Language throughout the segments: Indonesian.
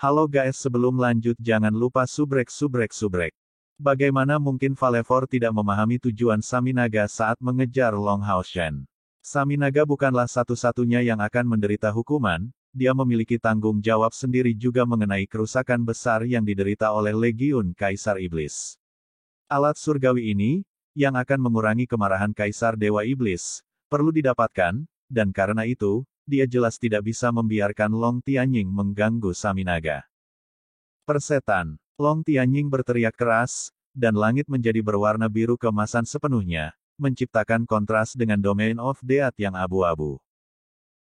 Halo guys, sebelum lanjut jangan lupa subrek. Bagaimana mungkin Falevor tidak memahami tujuan Saminaga saat mengejar Long Hao Shen? Saminaga bukanlah satu-satunya yang akan menderita hukuman, dia memiliki tanggung jawab sendiri juga mengenai kerusakan besar yang diderita oleh Legiun Kaisar Iblis. Alat surgawi ini, yang akan mengurangi kemarahan Kaisar Dewa Iblis, perlu didapatkan, dan karena itu, dia jelas tidak bisa membiarkan Long Tianying mengganggu Saminaga. Persetan, Long Tianying berteriak keras, dan langit menjadi berwarna biru keemasan sepenuhnya, menciptakan kontras dengan Domain of Death yang abu-abu.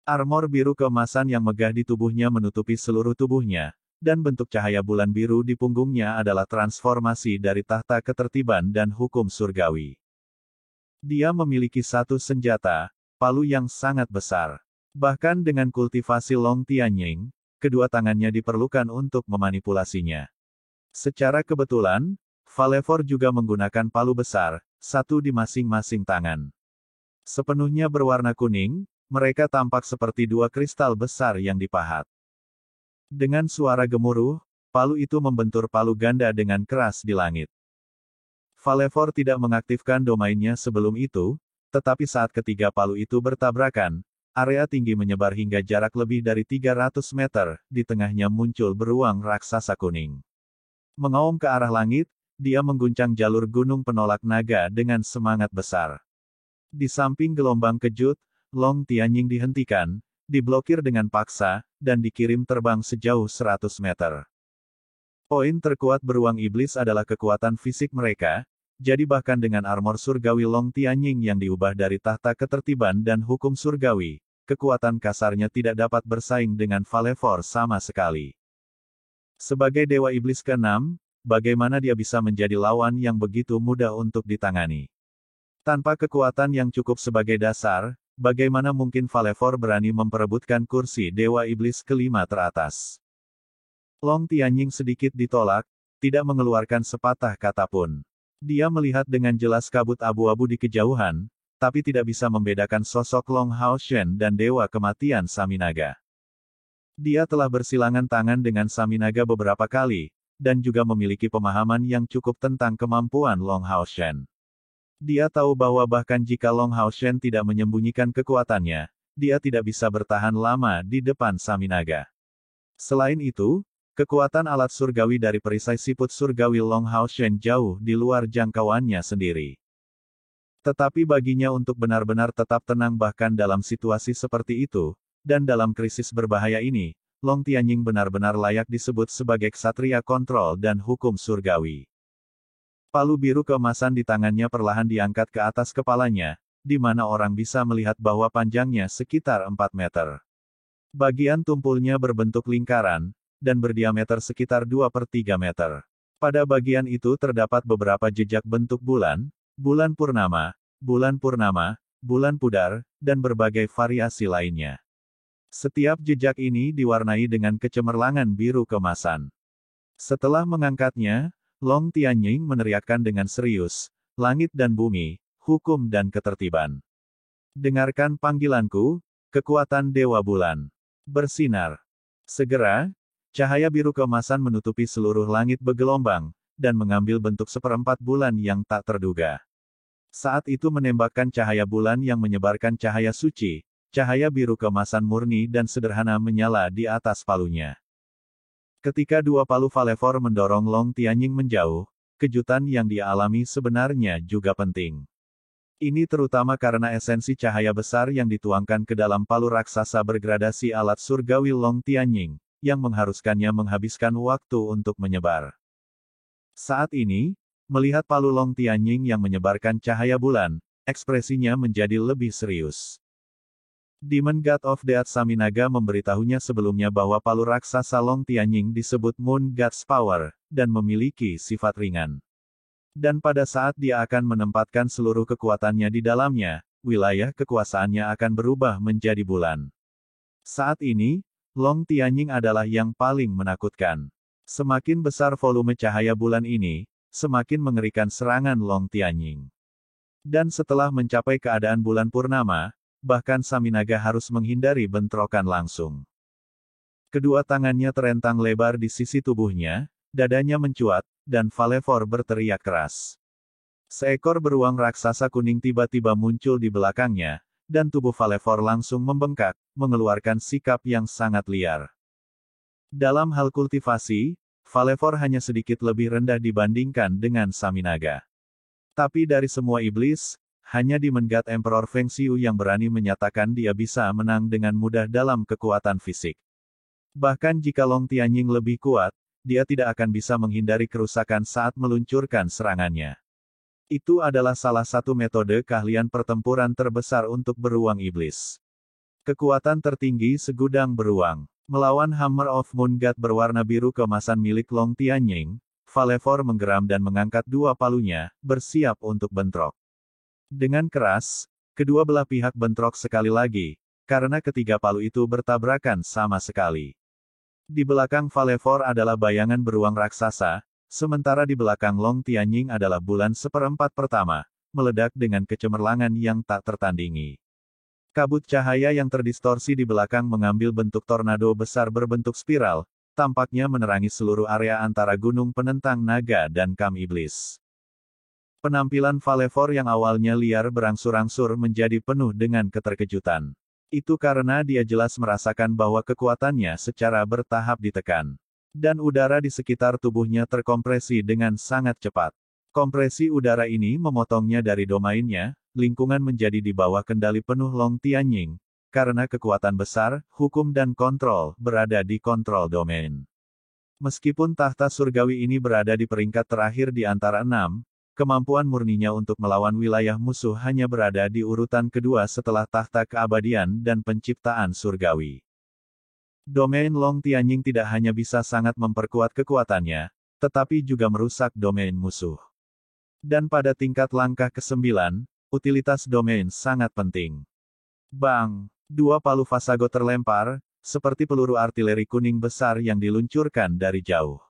Armor biru keemasan yang megah di tubuhnya menutupi seluruh tubuhnya, dan bentuk cahaya bulan biru di punggungnya adalah transformasi dari tahta ketertiban dan hukum surgawi. Dia memiliki satu senjata, palu yang sangat besar. Bahkan dengan kultivasi Long Tianying, kedua tangannya diperlukan untuk memanipulasinya. Secara kebetulan, Falevor juga menggunakan palu besar, satu di masing-masing tangan. Sepenuhnya berwarna kuning, mereka tampak seperti dua kristal besar yang dipahat. Dengan suara gemuruh, palu itu membentur palu ganda dengan keras di langit. Falevor tidak mengaktifkan domainnya sebelum itu, tetapi saat ketiga palu itu bertabrakan, area tinggi menyebar hingga jarak lebih dari 300 meter, di tengahnya muncul beruang raksasa kuning. Mengaum ke arah langit, dia mengguncang jalur gunung penolak naga dengan semangat besar. Di samping gelombang kejut, Long Tianying dihentikan, diblokir dengan paksa, dan dikirim terbang sejauh 100 meter. Poin terkuat beruang iblis adalah kekuatan fisik mereka, jadi bahkan dengan armor surgawi Long Tianying yang diubah dari tahta ketertiban dan hukum surgawi, kekuatan kasarnya tidak dapat bersaing dengan Falevor sama sekali. Sebagai Dewa Iblis ke-6, bagaimana dia bisa menjadi lawan yang begitu mudah untuk ditangani? Tanpa kekuatan yang cukup sebagai dasar, bagaimana mungkin Falevor berani memperebutkan kursi Dewa Iblis ke-5 teratas? Long Tianying sedikit ditolak, tidak mengeluarkan sepatah kata pun. Dia melihat dengan jelas kabut abu-abu di kejauhan, tapi tidak bisa membedakan sosok Long Hao Shen dan Dewa Kematian Saminaga. Dia telah bersilangan tangan dengan Saminaga beberapa kali, dan juga memiliki pemahaman yang cukup tentang kemampuan Long Hao Shen. Dia tahu bahwa bahkan jika Long Hao Shen tidak menyembunyikan kekuatannya, dia tidak bisa bertahan lama di depan Saminaga. Selain itu, kekuatan alat surgawi dari perisai siput surgawi Long Hao Shen jauh di luar jangkauannya sendiri. Tetapi baginya untuk benar-benar tetap tenang bahkan dalam situasi seperti itu, dan dalam krisis berbahaya ini, Long Tianying benar-benar layak disebut sebagai ksatria kontrol dan hukum surgawi. Palu biru keemasan di tangannya perlahan diangkat ke atas kepalanya, di mana orang bisa melihat bahwa panjangnya sekitar 4 meter. Bagian tumpulnya berbentuk lingkaran, dan berdiameter sekitar 2/3 meter. Pada bagian itu terdapat beberapa jejak bentuk bulan, bulan purnama, bulan pudar, dan berbagai variasi lainnya. Setiap jejak ini diwarnai dengan kecemerlangan biru keemasan. Setelah mengangkatnya, Long Tianying meneriakkan dengan serius, "Langit dan bumi, hukum dan ketertiban. Dengarkan panggilanku, kekuatan Dewa Bulan. Bersinar." Segera, cahaya biru keemasan menutupi seluruh langit bergelombang, dan mengambil bentuk seperempat bulan yang tak terduga. Saat itu menembakkan cahaya bulan yang menyebarkan cahaya suci, cahaya biru keemasan murni dan sederhana menyala di atas palunya. Ketika dua palu Falevor mendorong Long Tianying menjauh, kejutan yang dia alami sebenarnya juga penting. Ini terutama karena esensi cahaya besar yang dituangkan ke dalam palu raksasa bergradasi alat surgawi Long Tianying, yang mengharuskannya menghabiskan waktu untuk menyebar. Saat ini, melihat palu Long Tianying yang menyebarkan cahaya bulan, ekspresinya menjadi lebih serius. Demon God of Death Saminaga memberitahunya sebelumnya bahwa palu raksasa Long Tianying disebut Moon God's Power, dan memiliki sifat ringan. Dan pada saat dia akan menempatkan seluruh kekuatannya di dalamnya, wilayah kekuasaannya akan berubah menjadi bulan. Saat ini, Long Tianying adalah yang paling menakutkan. Semakin besar volume cahaya bulan ini, semakin mengerikan serangan Long Tianying. Dan setelah mencapai keadaan bulan purnama, bahkan Saminaga harus menghindari bentrokan langsung. Kedua tangannya terentang lebar di sisi tubuhnya, dadanya mencuat, dan Falevor berteriak keras. Seekor beruang raksasa kuning tiba-tiba muncul di belakangnya, dan tubuh Falevor langsung membengkak, mengeluarkan sikap yang sangat liar. Dalam hal kultivasi, Falevor hanya sedikit lebih rendah dibandingkan dengan Saminaga. Tapi dari semua iblis, hanya Demon God Emperor Feng Xiu yang berani menyatakan dia bisa menang dengan mudah dalam kekuatan fisik. Bahkan jika Long Tianying lebih kuat, dia tidak akan bisa menghindari kerusakan saat meluncurkan serangannya. Itu adalah salah satu metode keahlian pertempuran terbesar untuk beruang iblis. Kekuatan tertinggi segudang beruang. Melawan Hammer of Moon God berwarna biru keemasan milik Long Tianying, Falevor menggeram dan mengangkat dua palunya, bersiap untuk bentrok. Dengan keras, kedua belah pihak bentrok sekali lagi, karena ketiga palu itu bertabrakan sama sekali. Di belakang Falevor adalah bayangan beruang raksasa, sementara di belakang Long Tianying adalah bulan seperempat pertama, meledak dengan kecemerlangan yang tak tertandingi. Kabut cahaya yang terdistorsi di belakang mengambil bentuk tornado besar berbentuk spiral, tampaknya menerangi seluruh area antara gunung penentang naga dan kam iblis. Penampilan Falevor yang awalnya liar berangsur-angsur menjadi penuh dengan keterkejutan. Itu karena dia jelas merasakan bahwa kekuatannya secara bertahap ditekan. Dan udara di sekitar tubuhnya terkompresi dengan sangat cepat. Kompresi udara ini memotongnya dari domainnya, lingkungan menjadi di bawah kendali penuh Long Tianying, karena kekuatan besar, hukum dan kontrol, berada di kontrol domain. Meskipun tahta surgawi ini berada di peringkat terakhir di antara 6, kemampuan murninya untuk melawan wilayah musuh hanya berada di urutan kedua setelah tahta keabadian dan penciptaan surgawi. Domain Long Tianying tidak hanya bisa sangat memperkuat kekuatannya, tetapi juga merusak domain musuh. Dan pada tingkat langkah ke-9, utilitas domain sangat penting. Bang! Dua palu Fasago terlempar, seperti peluru artileri kuning besar yang diluncurkan dari jauh.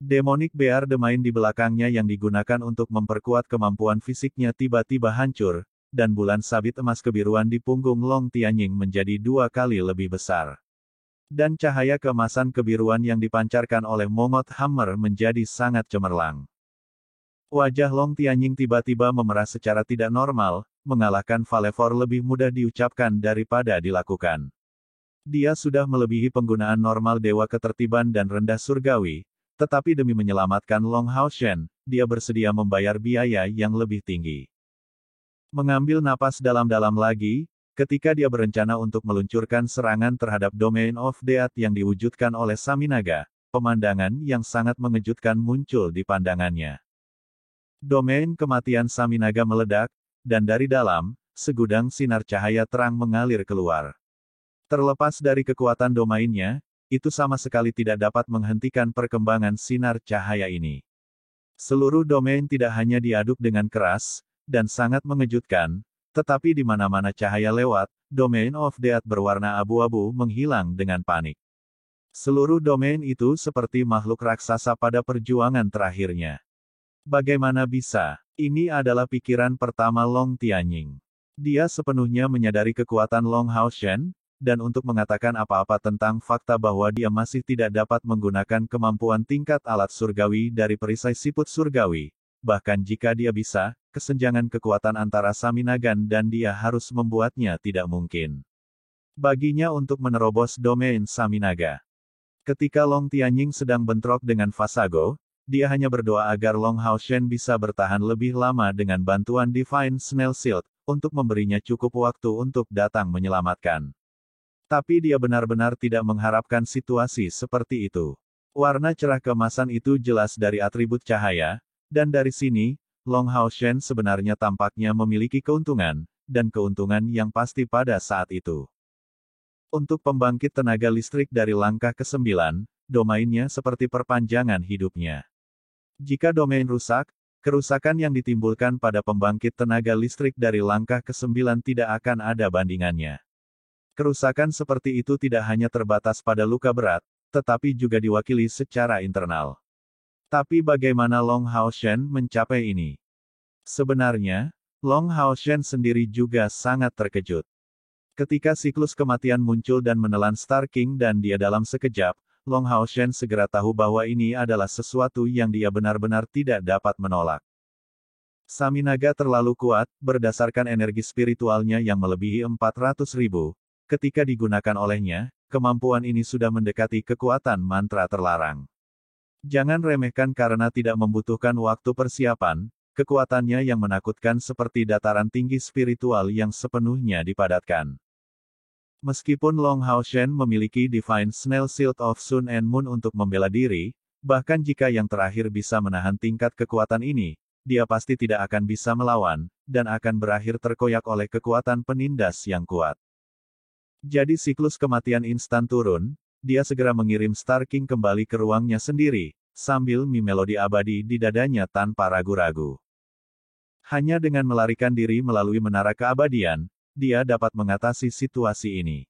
Demonic Bear the Mind di belakangnya yang digunakan untuk memperkuat kemampuan fisiknya tiba-tiba hancur, dan bulan sabit emas kebiruan di punggung Long Tianying menjadi 2 kali lebih besar. Dan cahaya keemasan kebiruan yang dipancarkan oleh Mongoth Hammer menjadi sangat cemerlang. Wajah Long Tianying tiba-tiba memerah secara tidak normal, mengalahkan Falevor lebih mudah diucapkan daripada dilakukan. Dia sudah melebihi penggunaan normal Dewa Ketertiban dan Rendah Surgawi, tetapi demi menyelamatkan Long Haoshen, dia bersedia membayar biaya yang lebih tinggi. Mengambil napas dalam-dalam lagi, ketika dia berencana untuk meluncurkan serangan terhadap Domain of Death yang diwujudkan oleh Saminaga, pemandangan yang sangat mengejutkan muncul di pandangannya. Domain kematian Saminaga meledak, dan dari dalam, segudang sinar cahaya terang mengalir keluar. Terlepas dari kekuatan domainnya, itu sama sekali tidak dapat menghentikan perkembangan sinar cahaya ini. Seluruh domain tidak hanya diaduk dengan keras, dan sangat mengejutkan, tetapi di mana-mana cahaya lewat, Domain of Death berwarna abu-abu menghilang dengan panik. Seluruh domain itu seperti makhluk raksasa pada perjuangan terakhirnya. Bagaimana bisa? Ini adalah pikiran pertama Long Tianying. Dia sepenuhnya menyadari kekuatan Long Haoshen, dan untuk mengatakan apa-apa tentang fakta bahwa dia masih tidak dapat menggunakan kemampuan tingkat alat surgawi dari perisai siput surgawi. Bahkan jika dia bisa, kesenjangan kekuatan antara Saminagan dan dia harus membuatnya tidak mungkin. Baginya untuk menerobos domain Saminaga. Ketika Long Tianying sedang bentrok dengan Fasago, dia hanya berdoa agar Long Haoshen bisa bertahan lebih lama dengan bantuan Divine Snail Shield, untuk memberinya cukup waktu untuk datang menyelamatkan. Tapi dia benar-benar tidak mengharapkan situasi seperti itu. Warna cerah keemasan itu jelas dari atribut cahaya, dan dari sini, Long Haoshen sebenarnya tampaknya memiliki keuntungan, dan keuntungan yang pasti pada saat itu. Untuk pembangkit tenaga listrik dari langkah ke-9, domainnya seperti perpanjangan hidupnya. Jika domain rusak, kerusakan yang ditimbulkan pada pembangkit tenaga listrik dari langkah ke-9 tidak akan ada bandingannya. Kerusakan seperti itu tidak hanya terbatas pada luka berat, tetapi juga diwakili secara internal. Tapi bagaimana Long Haoshen mencapai ini? Sebenarnya, Long Haoshen sendiri juga sangat terkejut. Ketika siklus kematian muncul dan menelan Star King dan dia dalam sekejap, Long Hao Shen segera tahu bahwa ini adalah sesuatu yang dia benar-benar tidak dapat menolak. Sami naga terlalu kuat, berdasarkan energi spiritualnya yang melebihi 400.000. Ketika digunakan olehnya, kemampuan ini sudah mendekati kekuatan mantra terlarang. Jangan remehkan karena tidak membutuhkan waktu persiapan, kekuatannya yang menakutkan seperti dataran tinggi spiritual yang sepenuhnya dipadatkan. Meskipun Long Hao Shen memiliki Divine Snail Shield of Sun and Moon untuk membela diri, bahkan jika yang terakhir bisa menahan tingkat kekuatan ini, dia pasti tidak akan bisa melawan, dan akan berakhir terkoyak oleh kekuatan penindas yang kuat. Jadi siklus kematian instan turun, dia segera mengirim Star King kembali ke ruangnya sendiri, sambil melodi abadi di dadanya tanpa ragu-ragu. Hanya dengan melarikan diri melalui menara keabadian, dia dapat mengatasi situasi ini.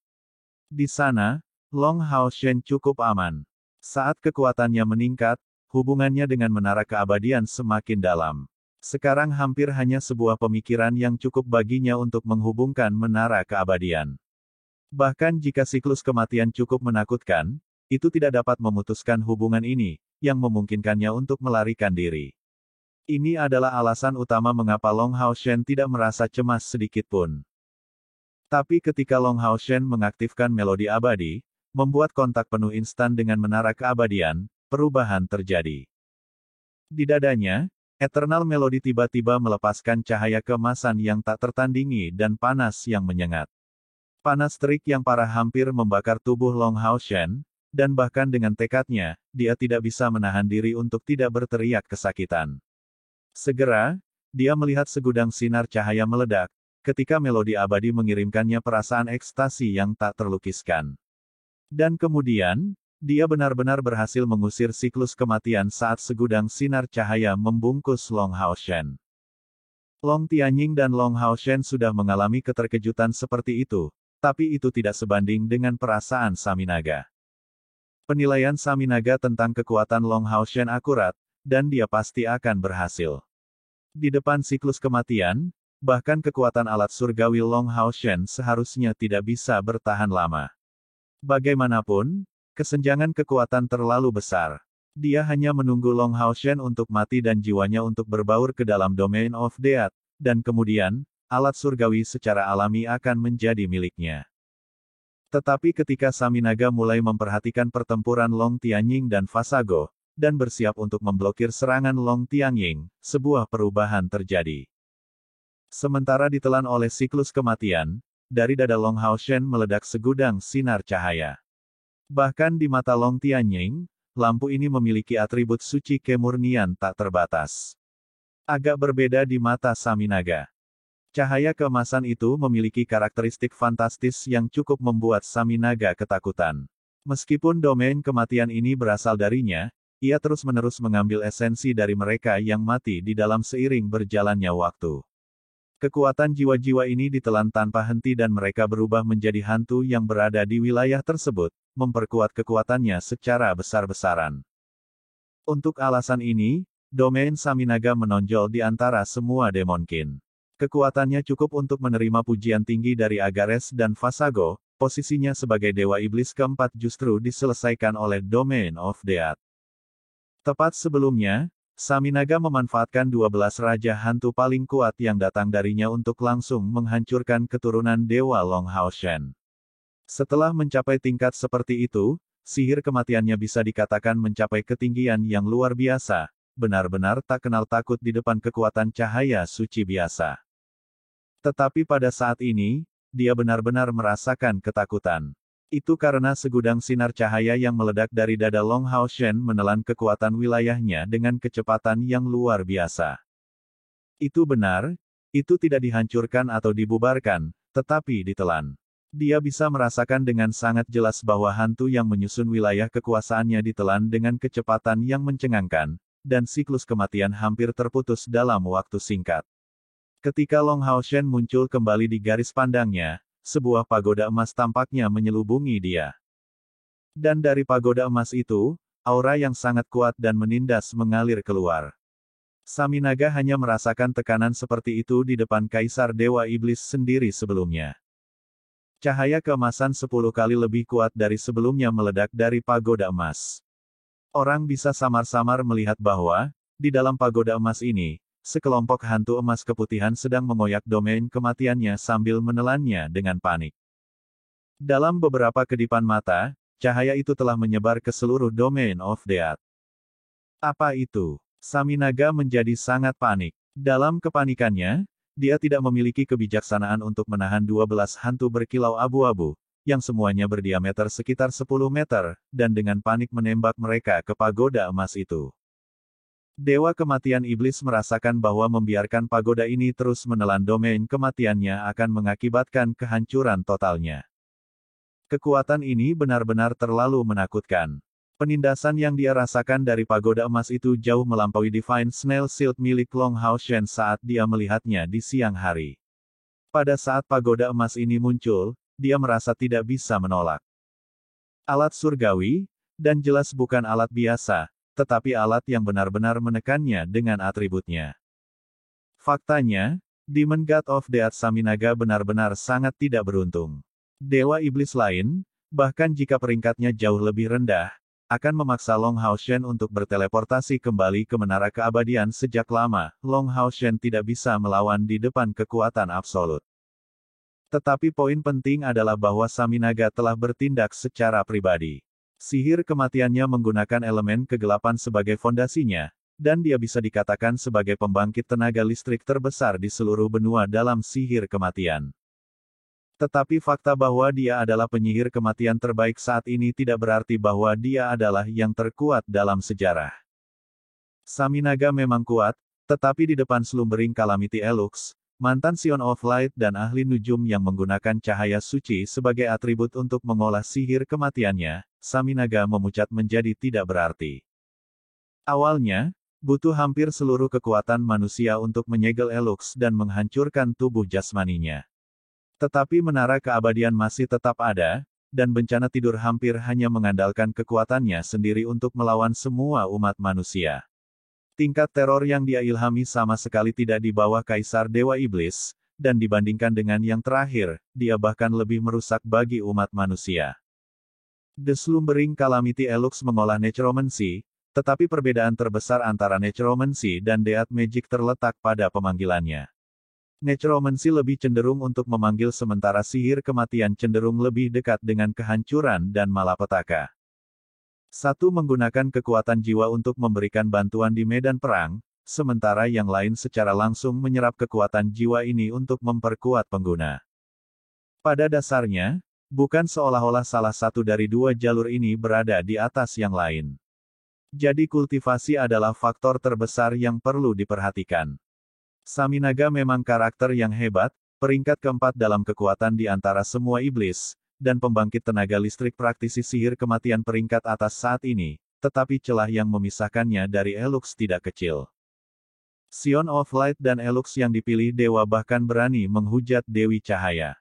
Di sana, Long Hao Shen cukup aman. Saat kekuatannya meningkat, hubungannya dengan menara keabadian semakin dalam. Sekarang hampir hanya sebuah pemikiran yang cukup baginya untuk menghubungkan menara keabadian. Bahkan jika siklus kematian cukup menakutkan, itu tidak dapat memutuskan hubungan ini, yang memungkinkannya untuk melarikan diri. Ini adalah alasan utama mengapa Long Hao Shen tidak merasa cemas sedikit pun. Tapi ketika Long Hao Shen mengaktifkan melodi abadi, membuat kontak penuh instan dengan menara keabadian, perubahan terjadi. Di dadanya, Eternal Melody tiba-tiba melepaskan cahaya keemasan yang tak tertandingi dan panas yang menyengat. Panas terik yang parah hampir membakar tubuh Long Hao Shen, dan bahkan dengan tekadnya, dia tidak bisa menahan diri untuk tidak berteriak kesakitan. Segera, dia melihat segudang sinar cahaya meledak, ketika melodi abadi mengirimkannya perasaan ekstasi yang tak terlukiskan. Dan kemudian, dia benar-benar berhasil mengusir siklus kematian saat segudang sinar cahaya membungkus Long Hao Shen. Long Tianying dan Long Hao Shen sudah mengalami keterkejutan seperti itu, tapi itu tidak sebanding dengan perasaan Sami Naga. Penilaian Sami Naga tentang kekuatan Long Hao Shen akurat, dan dia pasti akan berhasil. Di depan siklus kematian, bahkan kekuatan alat surgawi Long Hao Shen seharusnya tidak bisa bertahan lama. Bagaimanapun, kesenjangan kekuatan terlalu besar. Dia hanya menunggu Long Hao Shen untuk mati dan jiwanya untuk berbaur ke dalam Domain of Death, dan kemudian, alat surgawi secara alami akan menjadi miliknya. Tetapi ketika Sami Naga mulai memperhatikan pertempuran Long Tianying dan Fasago, dan bersiap untuk memblokir serangan Long Tianying, sebuah perubahan terjadi. Sementara ditelan oleh siklus kematian, dari dada Long Hao Shen meledak segudang sinar cahaya. Bahkan di mata Long Tianying, lampu ini memiliki atribut suci kemurnian tak terbatas. Agak berbeda di mata Sami Naga. Cahaya keemasan itu memiliki karakteristik fantastis yang cukup membuat Sami Naga ketakutan. Meskipun domain kematian ini berasal darinya, ia terus-menerus mengambil esensi dari mereka yang mati di dalam seiring berjalannya waktu. Kekuatan jiwa-jiwa ini ditelan tanpa henti dan mereka berubah menjadi hantu yang berada di wilayah tersebut, memperkuat kekuatannya secara besar-besaran. Untuk alasan ini, domain Sami Naga menonjol di antara semua demonkin. Kekuatannya cukup untuk menerima pujian tinggi dari Agares dan Fasago, posisinya sebagai Dewa Iblis keempat justru diselesaikan oleh Domain of Death. Tepat sebelumnya, Sami Naga memanfaatkan 12 raja hantu paling kuat yang datang darinya untuk langsung menghancurkan keturunan Dewa Long Hao Shen. Setelah mencapai tingkat seperti itu, sihir kematiannya bisa dikatakan mencapai ketinggian yang luar biasa, benar-benar tak kenal takut di depan kekuatan cahaya suci biasa. Tetapi pada saat ini, dia benar-benar merasakan ketakutan. Itu karena segudang sinar cahaya yang meledak dari dada Long Hao Shen menelan kekuatan wilayahnya dengan kecepatan yang luar biasa. Itu benar, itu tidak dihancurkan atau dibubarkan, tetapi ditelan. Dia bisa merasakan dengan sangat jelas bahwa hantu yang menyusun wilayah kekuasaannya ditelan dengan kecepatan yang mencengangkan, dan siklus kematian hampir terputus dalam waktu singkat. Ketika Long Hao Shen muncul kembali di garis pandangnya, sebuah pagoda emas tampaknya menyelubungi dia. Dan dari pagoda emas itu, aura yang sangat kuat dan menindas mengalir keluar. Sami Naga hanya merasakan tekanan seperti itu di depan Kaisar Dewa Iblis sendiri sebelumnya. Cahaya keemasan 10 kali lebih kuat dari sebelumnya meledak dari pagoda emas. Orang bisa samar-samar melihat bahwa, di dalam pagoda emas ini, sekelompok hantu emas keputihan sedang mengoyak domain kematiannya sambil menelannya dengan panik. Dalam beberapa kedipan mata, cahaya itu telah menyebar ke seluruh domain of death. Apa itu? Saminaga menjadi sangat panik. Dalam kepanikannya, dia tidak memiliki kebijaksanaan untuk menahan 12 hantu berkilau abu-abu, yang semuanya berdiameter sekitar 10 meter, dan dengan panik menembak mereka ke pagoda emas itu. Dewa kematian iblis merasakan bahwa membiarkan pagoda ini terus menelan domain kematiannya akan mengakibatkan kehancuran totalnya. Kekuatan ini benar-benar terlalu menakutkan. Penindasan yang dia rasakan dari pagoda emas itu jauh melampaui Divine Snail Shield milik Long Hao Shen saat dia melihatnya di siang hari. Pada saat pagoda emas ini muncul, dia merasa tidak bisa menolak. Alat surgawi, dan jelas bukan alat biasa, tetapi alat yang benar-benar menekannya dengan atributnya. Faktanya, Demon God of Death Saminaga benar-benar sangat tidak beruntung. Dewa iblis lain, bahkan jika peringkatnya jauh lebih rendah, akan memaksa Long Hao Shen untuk berteleportasi kembali ke menara keabadian sejak lama. Long Hao Shen tidak bisa melawan di depan kekuatan absolut. Tetapi poin penting adalah bahwa Saminaga telah bertindak secara pribadi. Sihir kematiannya menggunakan elemen kegelapan sebagai fondasinya, dan dia bisa dikatakan sebagai pembangkit tenaga listrik terbesar di seluruh benua dalam sihir kematian. Tetapi fakta bahwa dia adalah penyihir kematian terbaik saat ini tidak berarti bahwa dia adalah yang terkuat dalam sejarah. Saminaga memang kuat, tetapi di depan slumbering Calamity Elux, mantan Sion of Light dan ahli nujum yang menggunakan cahaya suci sebagai atribut untuk mengolah sihir kematiannya, Saminaga memucat menjadi tidak berarti. Awalnya, butuh hampir seluruh kekuatan manusia untuk menyegel Elux dan menghancurkan tubuh jasmaninya. Tetapi menara keabadian masih tetap ada, dan bencana tidur hampir hanya mengandalkan kekuatannya sendiri untuk melawan semua umat manusia. Tingkat teror yang dia ilhami sama sekali tidak di bawah Kaisar Dewa Iblis, dan dibandingkan dengan yang terakhir, dia bahkan lebih merusak bagi umat manusia. The Slumbering Calamity Elux mengolah necromancy, tetapi perbedaan terbesar antara necromancy dan death magic terletak pada pemanggilannya. Necromancy lebih cenderung untuk memanggil sementara sihir kematian cenderung lebih dekat dengan kehancuran dan malapetaka. Satu menggunakan kekuatan jiwa untuk memberikan bantuan di medan perang, sementara yang lain secara langsung menyerap kekuatan jiwa ini untuk memperkuat pengguna. Pada dasarnya, bukan seolah-olah salah satu dari dua jalur ini berada di atas yang lain. Jadi kultivasi adalah faktor terbesar yang perlu diperhatikan. Saminaga memang karakter yang hebat, peringkat keempat dalam kekuatan di antara semua iblis, dan pembangkit tenaga listrik praktisi sihir kematian peringkat atas saat ini, tetapi celah yang memisahkannya dari Elux tidak kecil. Sion of Light dan Elux yang dipilih dewa bahkan berani menghujat Dewi Cahaya.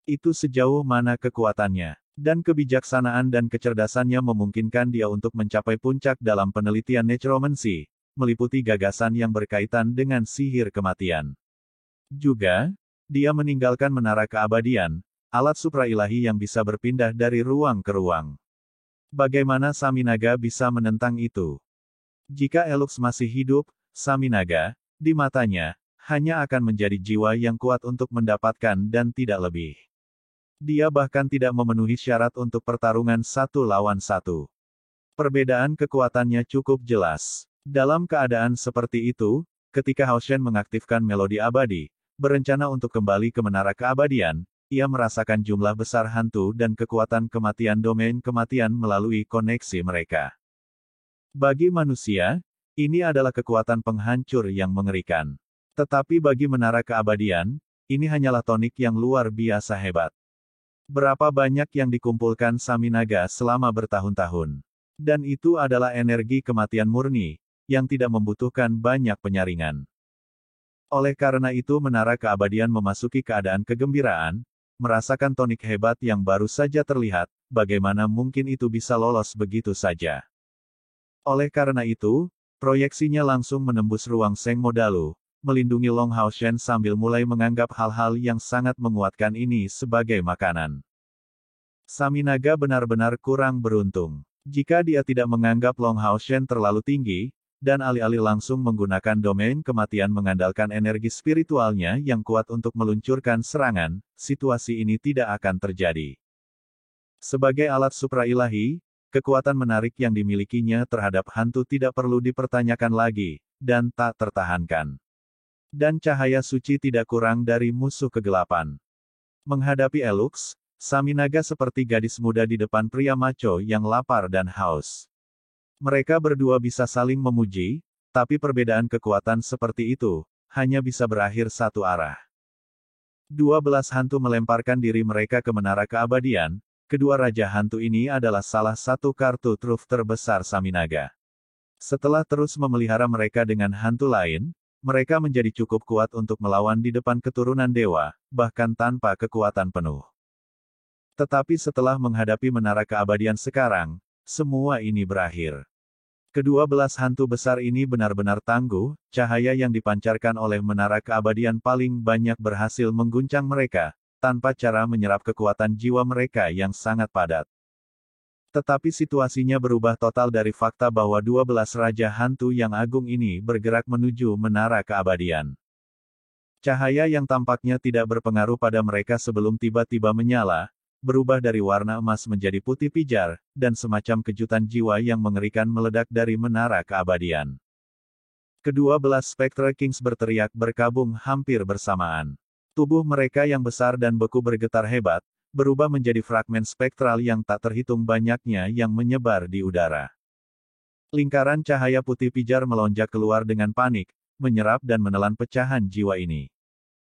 Itu sejauh mana kekuatannya, dan kebijaksanaan dan kecerdasannya memungkinkan dia untuk mencapai puncak dalam penelitian necromancy, meliputi gagasan yang berkaitan dengan sihir kematian. Juga, dia meninggalkan menara keabadian, alat suprailahi yang bisa berpindah dari ruang ke ruang. Bagaimana Saminaga bisa menentang itu? Jika Elux masih hidup, Saminaga, di matanya, hanya akan menjadi jiwa yang kuat untuk mendapatkan dan tidak lebih. Dia bahkan tidak memenuhi syarat untuk pertarungan 1 lawan 1. Perbedaan kekuatannya cukup jelas. Dalam keadaan seperti itu, ketika Hao Shen mengaktifkan melodi abadi, berencana untuk kembali ke menara keabadian, ia merasakan jumlah besar hantu dan kekuatan kematian domain kematian melalui koneksi mereka. Bagi manusia, ini adalah kekuatan penghancur yang mengerikan. Tetapi bagi menara keabadian, ini hanyalah tonik yang luar biasa hebat. Berapa banyak yang dikumpulkan Saminaga selama bertahun-tahun. Dan itu adalah energi kematian murni, yang tidak membutuhkan banyak penyaringan. Oleh karena itu menara keabadian memasuki keadaan kegembiraan, merasakan tonik hebat yang baru saja terlihat, bagaimana mungkin itu bisa lolos begitu saja. Oleh karena itu, proyeksinya langsung menembus ruang Seng Modalu, melindungi Long Hao Shen sambil mulai menganggap hal-hal yang sangat menguatkan ini sebagai makanan. Saminaga benar-benar kurang beruntung. Jika dia tidak menganggap Long Hao Shen terlalu tinggi, dan alih-alih langsung menggunakan domain kematian mengandalkan energi spiritualnya yang kuat untuk meluncurkan serangan, situasi ini tidak akan terjadi. Sebagai alat supra ilahi, kekuatan menarik yang dimilikinya terhadap hantu tidak perlu dipertanyakan lagi, dan tak tertahankan. Dan cahaya suci tidak kurang dari musuh kegelapan. Menghadapi Elux, Saminaga seperti gadis muda di depan pria macho yang lapar dan haus. Mereka berdua bisa saling memuji, tapi perbedaan kekuatan seperti itu, hanya bisa berakhir satu arah. 12 hantu melemparkan diri mereka ke menara keabadian, kedua raja hantu ini adalah salah satu kartu truf terbesar Saminaga. Setelah terus memelihara mereka dengan hantu lain, mereka menjadi cukup kuat untuk melawan di depan keturunan dewa, bahkan tanpa kekuatan penuh. Tetapi setelah menghadapi menara keabadian sekarang, semua ini berakhir. Kedua belas hantu besar ini benar-benar tangguh, cahaya yang dipancarkan oleh menara keabadian paling banyak berhasil mengguncang mereka, tanpa cara menyerap kekuatan jiwa mereka yang sangat padat. Tetapi situasinya berubah total dari fakta bahwa 12 raja hantu yang agung ini bergerak menuju menara keabadian. Cahaya yang tampaknya tidak berpengaruh pada mereka sebelum tiba-tiba menyala, berubah dari warna emas menjadi putih pijar, dan semacam kejutan jiwa yang mengerikan meledak dari menara keabadian. Kedua belas Spectre Kings berteriak berkabung hampir bersamaan. Tubuh mereka yang besar dan beku bergetar hebat, berubah menjadi fragmen spektral yang tak terhitung banyaknya yang menyebar di udara. Lingkaran cahaya putih pijar melonjak keluar dengan panik, menyerap dan menelan pecahan jiwa ini.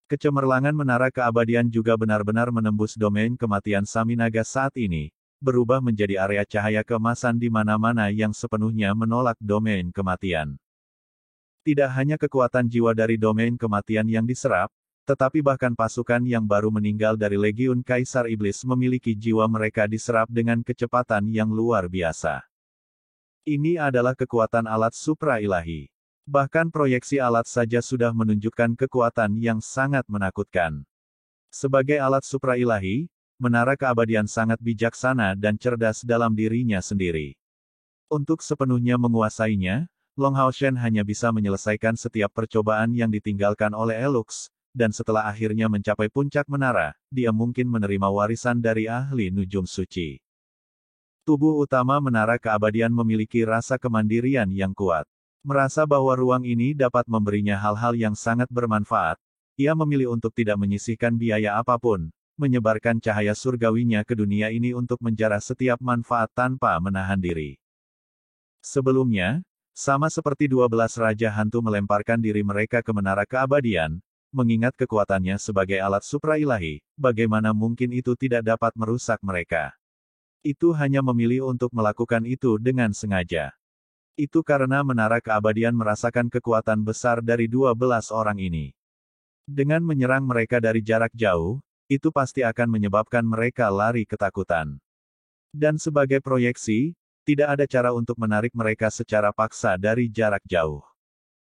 Kecemerlangan menara keabadian juga benar-benar menembus domain kematian Saminaga saat ini, berubah menjadi area cahaya keemasan di mana-mana yang sepenuhnya menolak domain kematian. Tidak hanya kekuatan jiwa dari domain kematian yang diserap, tetapi bahkan pasukan yang baru meninggal dari Legiun Kaisar Iblis memiliki jiwa mereka diserap dengan kecepatan yang luar biasa. Ini adalah kekuatan alat supra ilahi. Bahkan proyeksi alat saja sudah menunjukkan kekuatan yang sangat menakutkan. Sebagai alat supra ilahi, menara keabadian sangat bijaksana dan cerdas dalam dirinya sendiri. Untuk sepenuhnya menguasainya, Long Hao Shen hanya bisa menyelesaikan setiap percobaan yang ditinggalkan oleh Elux, dan setelah akhirnya mencapai puncak menara, dia mungkin menerima warisan dari ahli nujum suci. Tubuh utama menara keabadian memiliki rasa kemandirian yang kuat. Merasa bahwa ruang ini dapat memberinya hal-hal yang sangat bermanfaat, ia memilih untuk tidak menyisihkan biaya apapun, menyebarkan cahaya surgawinya ke dunia ini untuk menjarah setiap manfaat tanpa menahan diri. Sebelumnya, sama seperti 12 raja hantu melemparkan diri mereka ke menara keabadian, mengingat kekuatannya sebagai alat supra ilahi, bagaimana mungkin itu tidak dapat merusak mereka? Itu hanya memilih untuk melakukan itu dengan sengaja. Itu karena menara keabadian merasakan kekuatan besar dari 12 orang ini. Dengan menyerang mereka dari jarak jauh, itu pasti akan menyebabkan mereka lari ketakutan. Dan sebagai proyeksi, tidak ada cara untuk menarik mereka secara paksa dari jarak jauh.